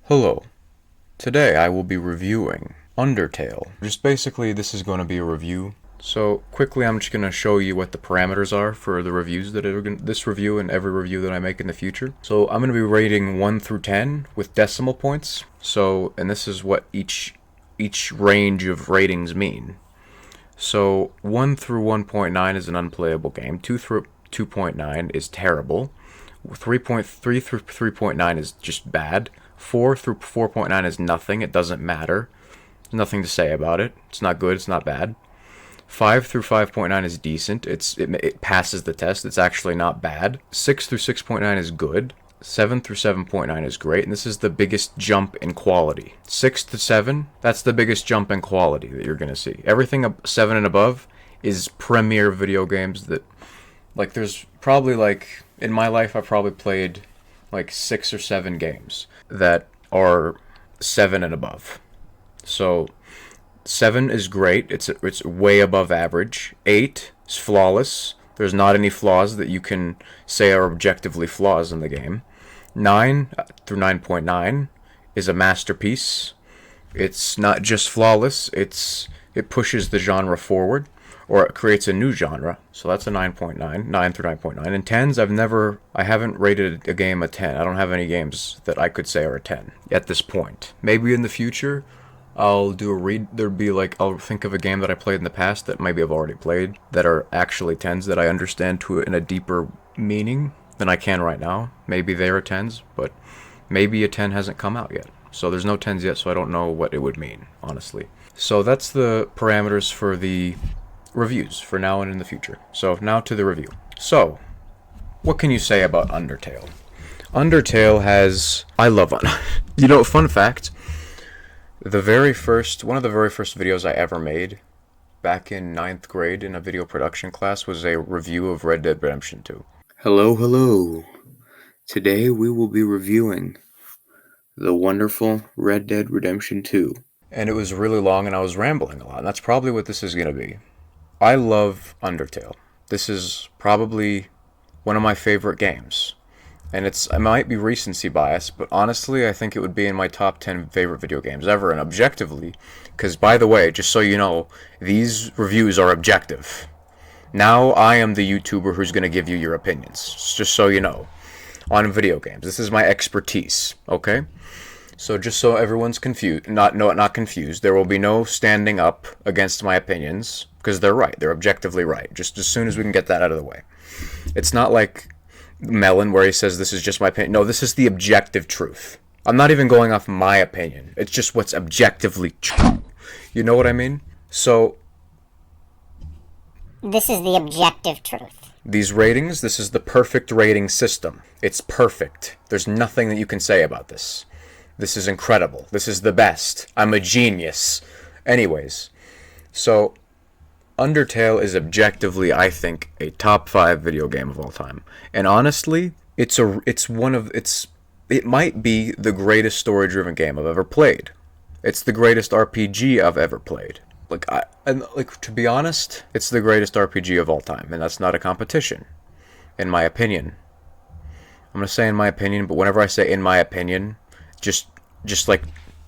Hello. Today I will be reviewing Undertale. Just basically this is going to be a review. So quickly I'm just going to show you what the parameters are for the reviews that are this review and every review that I make in the future. So I'm going to be rating 1 through 10 with decimal points. And this is what each range of ratings mean. So 1 through 1.9 is an unplayable game. 2 through 2.9 is terrible. 3.3 through 3.9 is just bad. 4 through 4.9 is nothing. It doesn't matter. There's nothing to say about it. It's not good. It's not bad. 5 through 5.9 is decent. It passes the test. It's actually not bad. 6 through 6.9 is good. 7 through 7.9 is great, and this is the biggest jump in quality. 6 to 7, that's the biggest jump in quality that you're going to see. Everything 7 and above is premier video games that, there's probably, in my life, I've probably played, 6 or 7 games that are 7 and above. So, 7 is great. It's way above average. 8 is flawless. There's not any flaws that you can say are objectively flaws in the game. 9 through 9.9 is a masterpiece. It's not just flawless, it pushes the genre forward, or it creates a new genre. So that's a 9.9, 9 through 9.9. And 10s, I haven't rated a game a 10. I don't have any games that I could say are a 10 at this point. Maybe in the future, I'll do a read. I'll think of a game that I played in the past that maybe I've already played that are actually 10s that I understand in a deeper meaning than I can right now. Maybe they are 10s, but maybe a 10 hasn't come out yet. So there's no 10s yet, so I don't know what it would mean, honestly. So that's the parameters for the reviews for now and in the future. So now to the review. So, what can you say about Undertale? I love Undertale. Fun fact. One of the very first videos I ever made back in 9th grade in a video production class was a review of Red Dead Redemption 2. Hello. Today we will be reviewing the wonderful Red Dead Redemption 2. And it was really long and I was rambling a lot, and that's probably what this is going to be. I love Undertale. This is probably one of my favorite games. And it might be recency bias, but honestly, I think it would be in my top 10 favorite video games ever, and objectively, because by the way, just so you know, these reviews are objective. Now I am the YouTuber who's going to give you your opinions, just so you know, on video games. This is my expertise, okay? So just so everyone's confused, not confused, there will be no standing up against my opinions, because they're right, they're objectively right, just as soon as we can get that out of the way. It's not like Melon where he says this is just my opinion. No, this is the objective truth. I'm not even going off my opinion. It's just what's objectively true. You know what I mean? So this is the objective truth. These ratings, this is the perfect rating system. It's perfect. There's nothing that you can say about this. This is incredible. This is the best. I'm a genius. Anyways, so Undertale is objectively, I think, a top 5 video game of all time. And honestly, it might be the greatest story-driven game I've ever played. It's the greatest RPG I've ever played. To be honest, it's the greatest RPG of all time, and that's not a competition, in my opinion. I'm gonna say in my opinion, but whenever I say in my opinion, just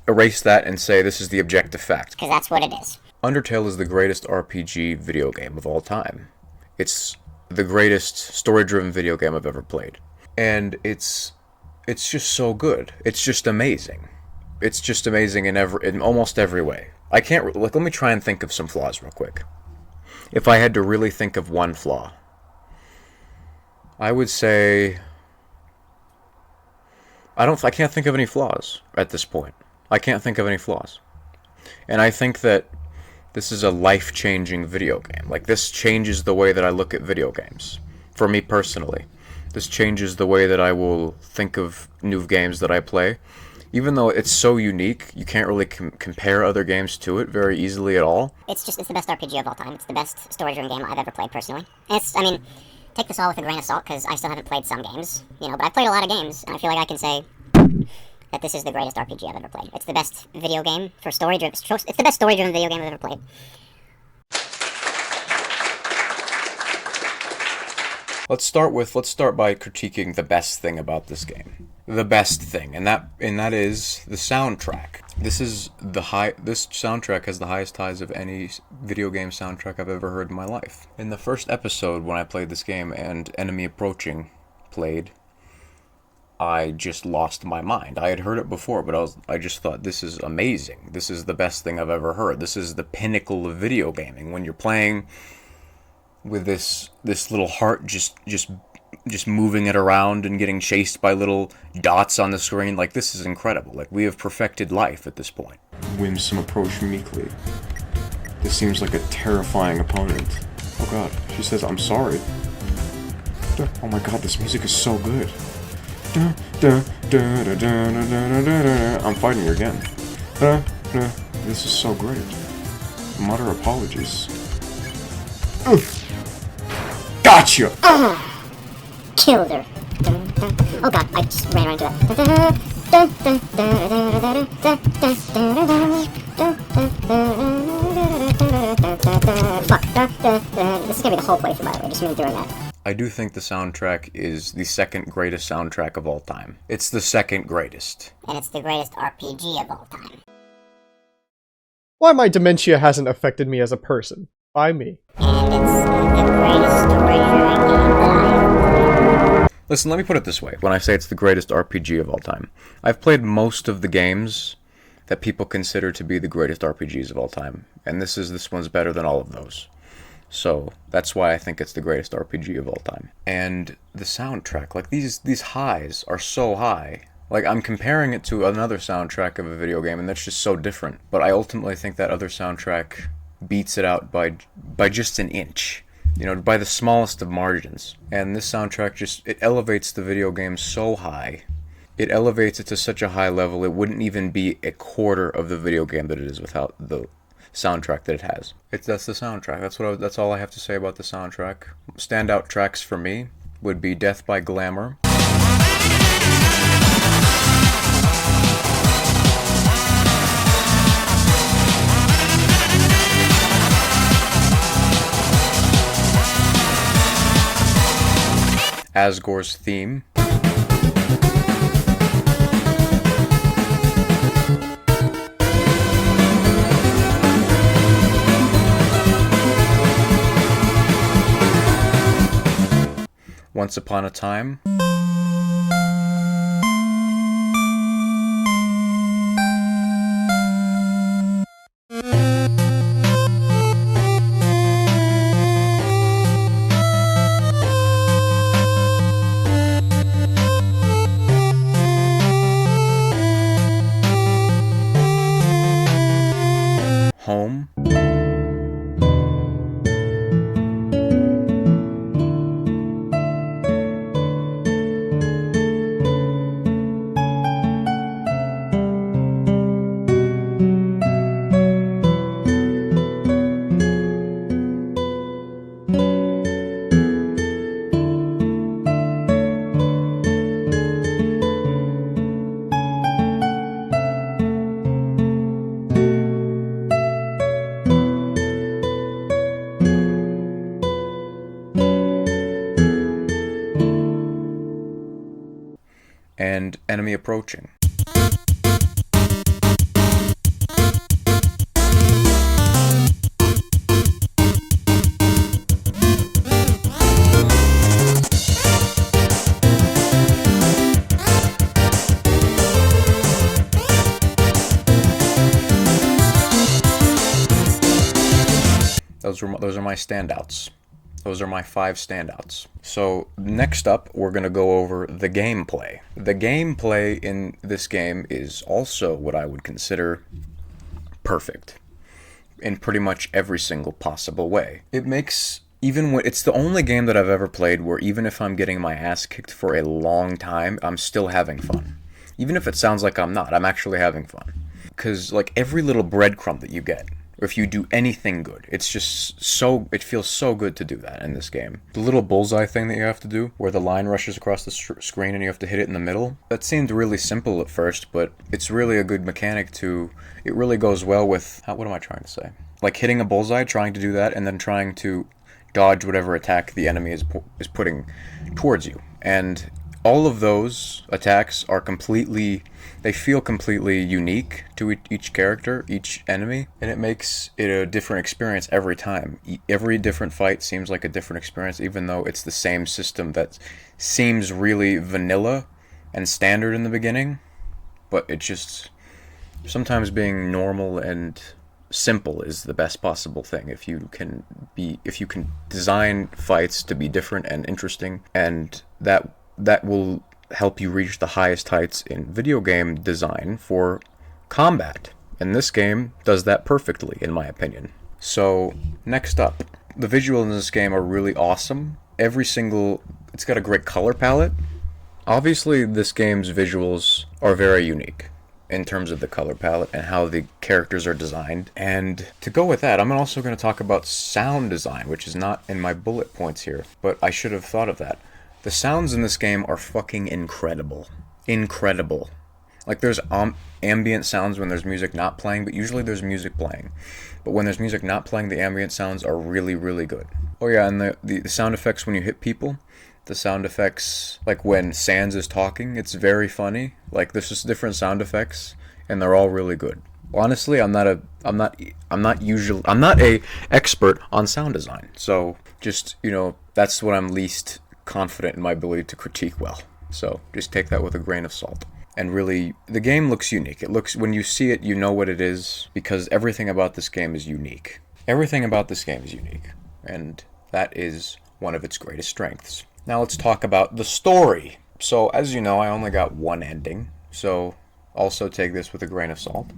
erase that and say this is the objective fact. Because that's what it is. Undertale is the greatest RPG video game of all time. It's the greatest story-driven video game I've ever played. And it's just so good. It's just amazing. It's just amazing in almost every way. Let me try and think of some flaws real quick. If I had to really think of one flaw, I would say I can't think of any flaws at this point. I can't think of any flaws. And I think that this is a life-changing video game. This changes the way that I look at video games. For me personally. This changes the way that I will think of new games that I play. Even though it's so unique, you can't really compare other games to it very easily at all. It's the best RPG of all time. It's the best story-driven game I've ever played, personally. And take this all with a grain of salt, because I still haven't played some games. But I've played a lot of games, and I feel like I can say that this is the greatest RPG I've ever played. It's the best video game for story-driven. It's the best story-driven video game I've ever played. Let's start by critiquing the best thing about this game. The best thing, and that is the soundtrack. This soundtrack has the highest highs of any video game soundtrack I've ever heard in my life. In the first episode when I played this game and Enemy Approaching played, I just lost my mind. I had heard it before, but I just thought, this is amazing. This is the best thing I've ever heard. This is the pinnacle of video gaming. When you're playing with this little heart just moving it around and getting chased by little dots on the screen, like, this is incredible. Like, we have perfected life at this point. Whimsum approached meekly. This seems like a terrifying opponent. Oh god, she says, I'm sorry. Oh my god, this music is so good. I'm fighting her again. This is so great. Mutter apologies. Gotcha! Killed her. Oh god, I just ran right into that. Fuck. This is gonna be the whole playthrough, by the way, just me doing that. I do think the soundtrack is the second greatest soundtrack of all time. It's the second greatest. And it's the greatest RPG of all time. Why my dementia hasn't affected me as a person. By me. And it's the greatest story-driven game that I've... Listen, let me put it this way. When I say it's the greatest RPG of all time, I've played most of the games that people consider to be the greatest RPGs of all time. And this one's better than all of those. So that's why I think it's the greatest RPG of all time. And the soundtrack, like, these highs are so high. Like, I'm comparing it to another soundtrack of a video game, and that's just so different. But I ultimately think that other soundtrack beats it out by just an inch. You know, by the smallest of margins. And this soundtrack it elevates the video game so high. It elevates it to such a high level, it wouldn't even be a quarter of the video game that it is without the soundtrack that it has. That's the soundtrack. That's all I have to say about the soundtrack. Standout tracks for me would be Death by Glamour. Asgore's theme. Once Upon a Time. Home. And Enemy Approaching. Those are my standouts. Those are my 5 standouts. So next up, we're going to go over the gameplay. The gameplay in this game is also what I would consider perfect in pretty much every single possible way. It makes, it's the only game that I've ever played where even if I'm getting my ass kicked for a long time, I'm still having fun. Even if it sounds like I'm not, I'm actually having fun. Because, like, every little breadcrumb that you get, or if you do anything good, it feels so good to do that in this game. The little bullseye thing that you have to do, where the line rushes across the screen and you have to hit it in the middle, that seemed really simple at first, but it's really a good mechanic it really goes well with, what am I trying to say? Like hitting a bullseye, trying to do that, and then trying to dodge whatever attack the enemy is putting towards you. And all of those attacks are completely, they feel completely unique to each character, each enemy, and it makes it a different experience every time. Every different fight seems like a different experience, even though it's the same system that seems really vanilla and standard in the beginning, but it just, sometimes being normal and simple is the best possible thing. If you can design fights to be different and interesting, and that will help you reach the highest heights in video game design for combat. And this game does that perfectly, in my opinion. So, next up, the visuals in this game are really awesome. It's got a great color palette. Obviously, this game's visuals are very unique in terms of the color palette and how the characters are designed. And to go with that, I'm also going to talk about sound design, which is not in my bullet points here, but I should have thought of that. The sounds in this game are fucking incredible. Incredible. Like, there's ambient sounds when there's music not playing, but usually there's music playing. But when there's music not playing, the ambient sounds are really, really good. Oh yeah, and the sound effects when you hit people, the sound effects, like when Sans is talking, it's very funny. Like, there's just different sound effects, and they're all really good. Honestly, I'm not a expert on sound design, so just, that's what I'm least confident in my ability to critique well. So just take that with a grain of salt. And really, the game looks unique. When you see it, you know what it is, because everything about this game is unique. Everything about this game is unique, and that is one of its greatest strengths. Now let's talk about the story. So, as you know, I only got one ending, so also take this with a grain of salt.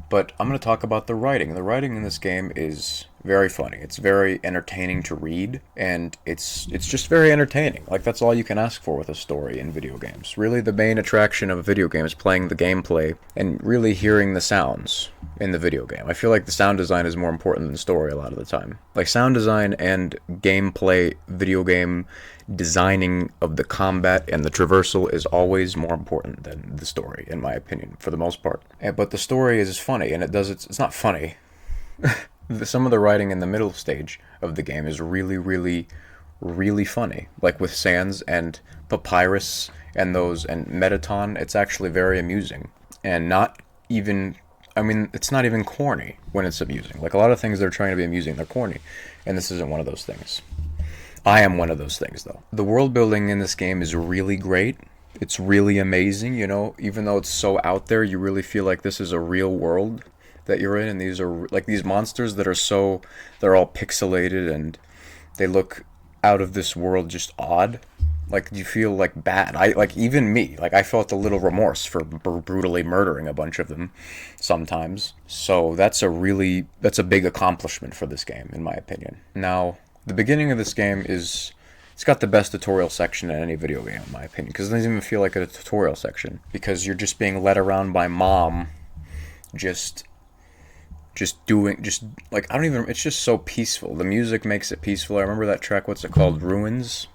But I'm going to talk about the writing. The writing in this game is very funny. It's very entertaining to read, and it's just very entertaining. Like, that's all you can ask for with a story in video games. Really, the main attraction of a video game is playing the gameplay and really hearing the sounds in the video game. I feel like the sound design is more important than the story a lot of the time. Like, sound design and gameplay, video game designing of the combat and the traversal is always more important than the story, in my opinion, for the most part. But the story is funny, and it's not funny. Some of the writing in the middle stage of the game is really, really, really funny. Like with Sans and Papyrus and Metaton, it's actually very amusing. And it's not even corny when it's amusing. Like, a lot of things that are trying to be amusing, they're corny. And this isn't one of those things. I am one of those things, though. The world building in this game is really great. It's really amazing, even though it's so out there, you really feel like this is a real world that you're in, and these are like these monsters that they're all pixelated and they look out of this world, just odd. Like, you feel like bad. Even me, I felt a little remorse for brutally murdering a bunch of them sometimes. So that's a big accomplishment for this game, in my opinion. Now, the beginning of this game it's got the best tutorial section in any video game, in my opinion, because it doesn't even feel like a tutorial section, because you're just being led around by Mom, it's just so peaceful. The music makes it peaceful. I remember that track, what's it called? Ruins.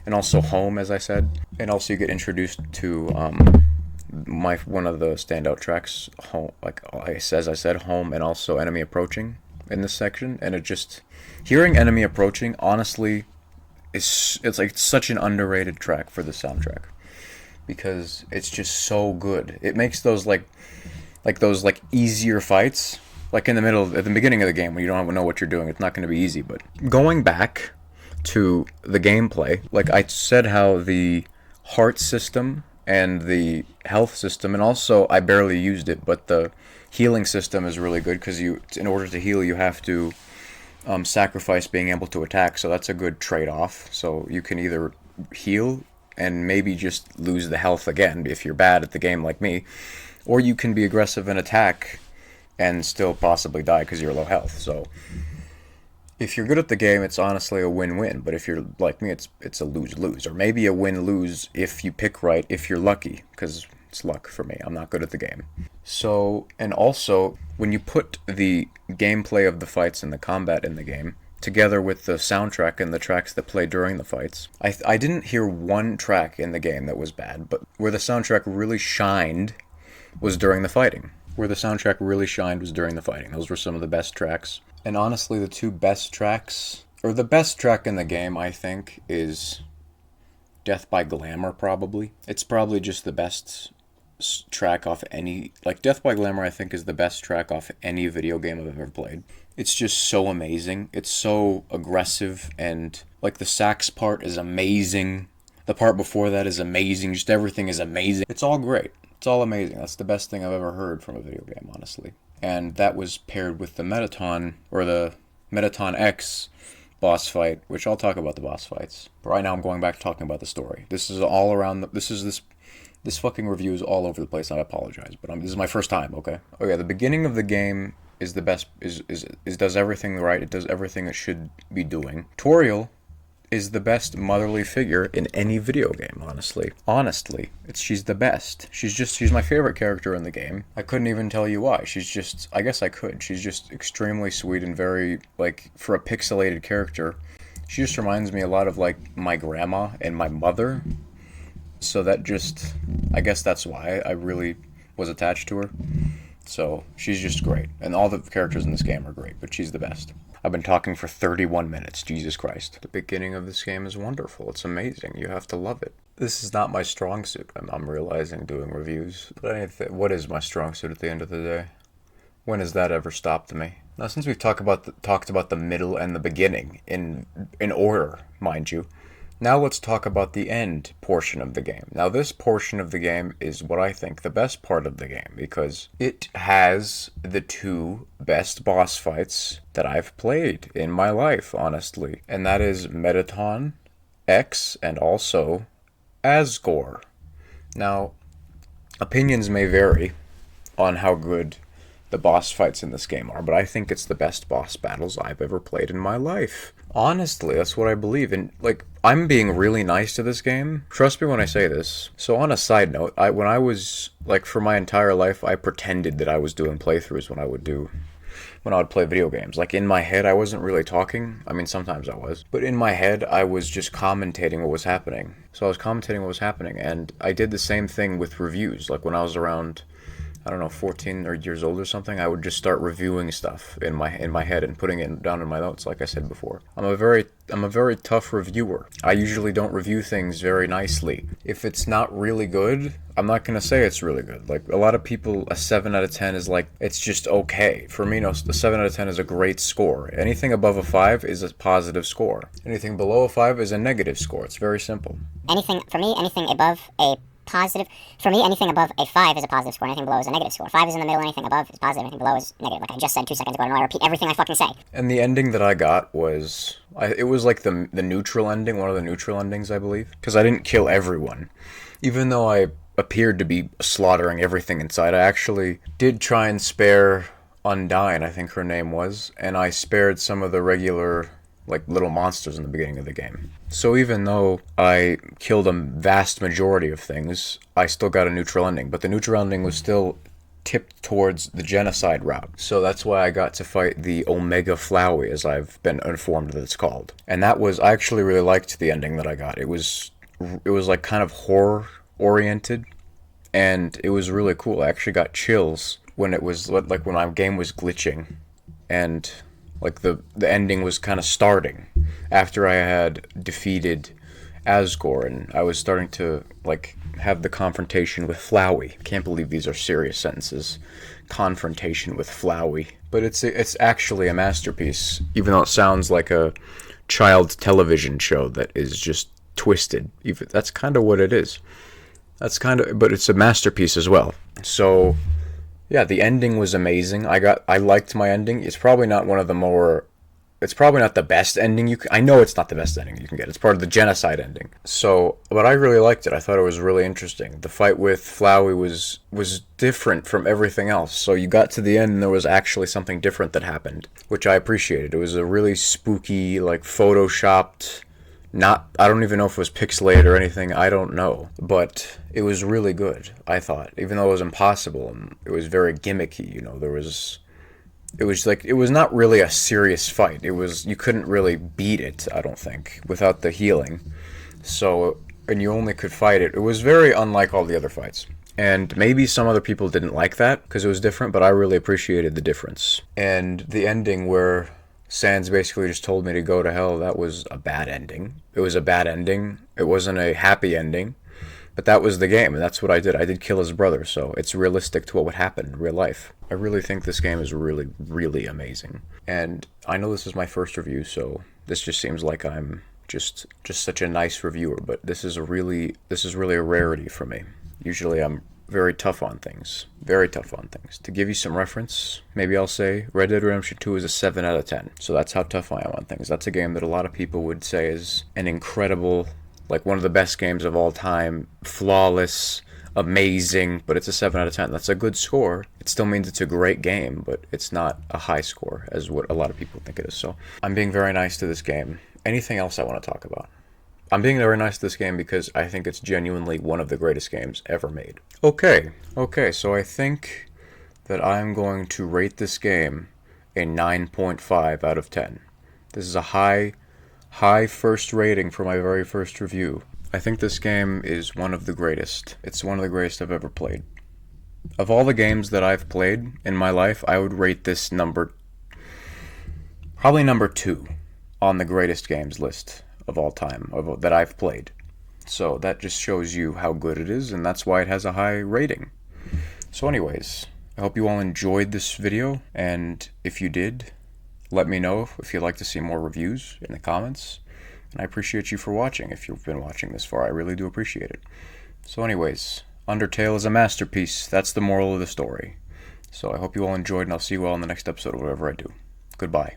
And also Home, as I said. And also you get introduced to one of the standout tracks, Home, as I said, Home, and also Enemy Approaching in this section. And hearing Enemy Approaching, honestly, it's such an underrated track for the soundtrack, because it's just so good. It makes those those easier fights, at the beginning of the game, when you don't know what you're doing, it's not going to be easy. But going back to the gameplay, like I said, how the heart system and the health system, and also I barely used it, but the healing system is really good, because in order to heal, you have to sacrifice being able to attack, so that's a good trade-off. So you can either heal and maybe just lose the health again if you're bad at the game like me, or you can be aggressive and attack and still possibly die because you're low health. So if you're good at the game, it's honestly a win-win, but if you're like me, it's a lose-lose, or maybe a win-lose if you pick right, if you're lucky, because it's luck for me. I'm not good at the game. So, and also, when you put the gameplay of the fights and the combat in the game together with the soundtrack and the tracks that play during the fights, I didn't hear one track in the game that was bad, but where the soundtrack really shined was during the fighting. Those were some of the best tracks. And honestly, the two best tracks, or the best track in the game, I think, is Death by Glamour, probably. It's probably just the best track off any, like, Death by Glamour, I think, is the best track off any video game I've ever played. It's just so amazing. It's so aggressive, and like the sax part is amazing. The part before that is amazing. Just everything is amazing. It's all great. It's all amazing. That's the best thing I've ever heard from a video game, honestly. And that was paired with the Metaton, or the Metaton X boss fight, which I'll talk about the boss fights. But right now I'm going back to talking about the story. This is all around, this fucking review is all over the place, I apologize, but this is my first time, okay? Okay, the beginning of the game is the best, is does everything right, it does everything it should be doing. Toriel is the best motherly figure in any video game, honestly. Honestly, she's the best. She's my favorite character in the game. I couldn't even tell you why. I guess I could. She's just extremely sweet and very, like, for a pixelated character, she just reminds me a lot of, like, my grandma and my mother. So that just, I guess that's why I really was attached to her. So she's just great. And all the characters in this game are great, but she's the best. I've been talking for 31 minutes, Jesus Christ. The beginning of this game is wonderful. It's amazing. You have to love it. This is not my strong suit. I'm realizing doing reviews. But what is my strong suit at the end of the day? When has that ever stopped me? Now, since we've talked about the middle and the beginning, in order, mind you, now let's talk about the end portion of the game. Now this portion of the game is what I think the best part of the game, because it has the two best boss fights that I've played in my life, honestly. And that is Metaton X and also Asgore. Now, opinions may vary on how good the boss fights in this game are, but I think it's the best boss battles I've ever played in my life. Honestly, that's what I believe. And, like, I'm being really nice to this game. Trust me when I say this. So on a side note, when I was, like, for my entire life, I pretended that I was doing playthroughs when I would play video games. Like, in my head, I wasn't really talking. I mean, sometimes I was. But in my head, I was just commentating what was happening. So I was commentating what was happening, and I did the same thing with reviews. Like, when I was around, I don't know, 14 or years old or something, I would just start reviewing stuff in my head and putting it down in my notes, like I said before. I'm a very tough reviewer. I usually don't review things very nicely. If it's not really good, I'm not gonna say it's really good. Like, a lot of people, a 7 out of 10 is like, it's just okay. For me, no, the 7 out of 10 is a great score. Anything above a 5 is a positive score. Anything below a 5 is a negative score. It's very simple. Anything above a positive, for me, anything above a 5 is a positive score, anything below is a negative score. 5 is in the middle, anything above is positive, anything below is negative. Like I just said 2 seconds ago, I know I repeat everything I fucking say. And the ending that I got was, it was like the neutral ending, one of the neutral endings, I believe. Because I didn't kill everyone. Even though I appeared to be slaughtering everything inside, I actually did try and spare Undyne, I think her name was. And I spared some of the regular, like, little monsters in the beginning of the game. So even though I killed a vast majority of things, I still got a neutral ending. But the neutral ending was still tipped towards the genocide route. So that's why I got to fight the Omega Flowey, as I've been informed that it's called. And I actually really liked the ending that I got. It was like kind of horror oriented, and it was really cool. I actually got chills when it was like when my game was glitching, and like the ending was kind of starting after I had defeated Asgore, and I was starting to, like, have the confrontation with Flowey. Can't believe these are serious sentences. Confrontation with Flowey. But it's actually a masterpiece, even though it sounds like a child television show that is just twisted. That's kind of what it is. But it's a masterpiece as well. So yeah, the ending was amazing. I liked my ending. It's probably not the best ending I know it's not the best ending you can get. It's part of the genocide ending. So, but I really liked it. I thought it was really interesting. The fight with Flowey was different from everything else. So you got to the end and there was actually something different that happened, which I appreciated. It was a really spooky, like, photoshopped, I don't even know if it was pixelated or anything, I don't know. But it was really good, I thought. Even though it was impossible and it was very gimmicky, you know, it was not really a serious fight. You couldn't really beat it, I don't think, without the healing. So, and you only could fight it. It was very unlike all the other fights. And maybe some other people didn't like that because it was different, but I really appreciated the difference. And the ending where Sans basically just told me to go to hell. That was a bad ending. It was a bad ending. It wasn't a happy ending. But that was the game, and that's what I did. I did kill his brother, so it's realistic to what would happen in real life. I really think this game is really, really amazing. And I know this is my first review, so this just seems like I'm just such a nice reviewer, but this is really a rarity for me. Usually I'm very tough on things. Very tough on things. To give you some reference, maybe I'll say Red Dead Redemption 2 is a 7 out of 10. So that's how tough I am on things. That's a game that a lot of people would say is an incredible, like one of the best games of all time, flawless, amazing, but it's a 7 out of 10. That's a good score. It still means it's a great game, but it's not a high score as what a lot of people think it is. So I'm being very nice to this game. Anything else I want to talk about? I'm being very nice to this game because I think it's genuinely one of the greatest games ever made. Okay, so I think that I'm going to rate this game a 9.5 out of 10. This is a high first rating for my very first review. I think this game is one of the greatest. It's one of the greatest I've ever played. Of all the games that I've played in my life, I would rate this probably number 2 on the greatest games list of all time that I've played. So that just shows you how good it is, and that's why it has a high rating. So anyways, I hope you all enjoyed this video, and if you did, let me know if you'd like to see more reviews in the comments. And I appreciate you for watching. If you've been watching this far, I really do appreciate it. So anyways, Undertale is a masterpiece. That's the moral of the story. So I hope you all enjoyed, and I'll see you all in the next episode of whatever I do. Goodbye.